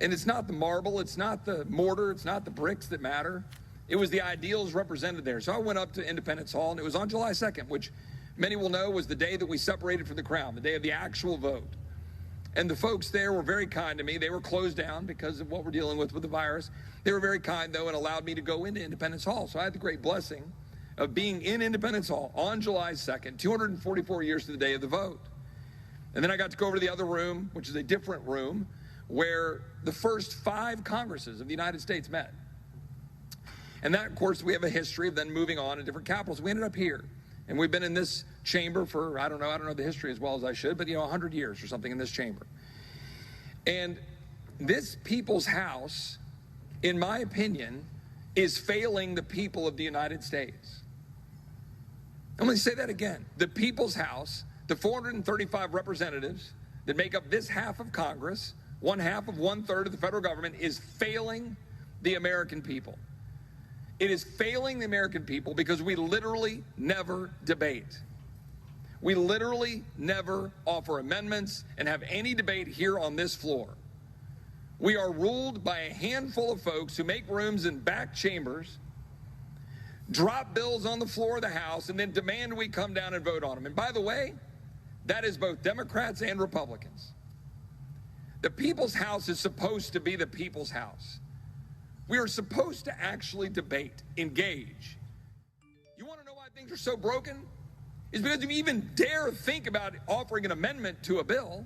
And it's not the marble, it's not the mortar, it's not the bricks that matter. It was the ideals represented there. So I went up to Independence Hall, and it was on July 2nd, which many will know was the day that we separated from the crown, the day of the actual vote. And the folks there were very kind to me. They were closed down because of what we're dealing with the virus. They were very kind, though, and allowed me to go into Independence Hall. So I had the great blessing of being in Independence Hall on July 2nd, 244 years to the day of the vote. And then I got to go over to the other room, which is a different room, where the first 5 Congresses of the United States met. And that, of course, we have a history of then moving on to different capitals. We ended up here. And we've been in this chamber for, I don't know the history as well as I should, but 100 years or something in this chamber. And this people's house, in my opinion, is failing the people of the United States. I'm going to say that again. The people's house, the 435 representatives that make up this half of Congress, 1/3 of the federal government, is failing the American people. It is failing the American people because we literally never debate. We literally never offer amendments and have any debate here on this floor. We are ruled by a handful of folks who make rooms in back chambers, drop bills on the floor of the House, and then demand we come down and vote on them. And by the way, that is both Democrats and Republicans. The people's house is supposed to be the people's house. We are supposed to actually debate, engage. You want to know why things are so broken? It's because if you even dare think about offering an amendment to a bill,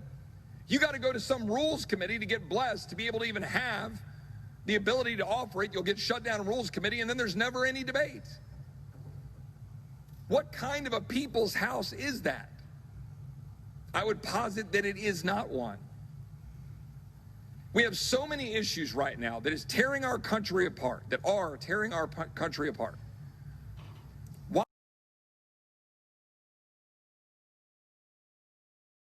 you got to go to some rules committee to get blessed to be able to even have the ability to offer it. You'll get shut down in rules committee, and then there's never any debate. What kind of a people's house is that? I would posit that it is not one. We have so many issues right now that is tearing our country apart, that are tearing our country apart.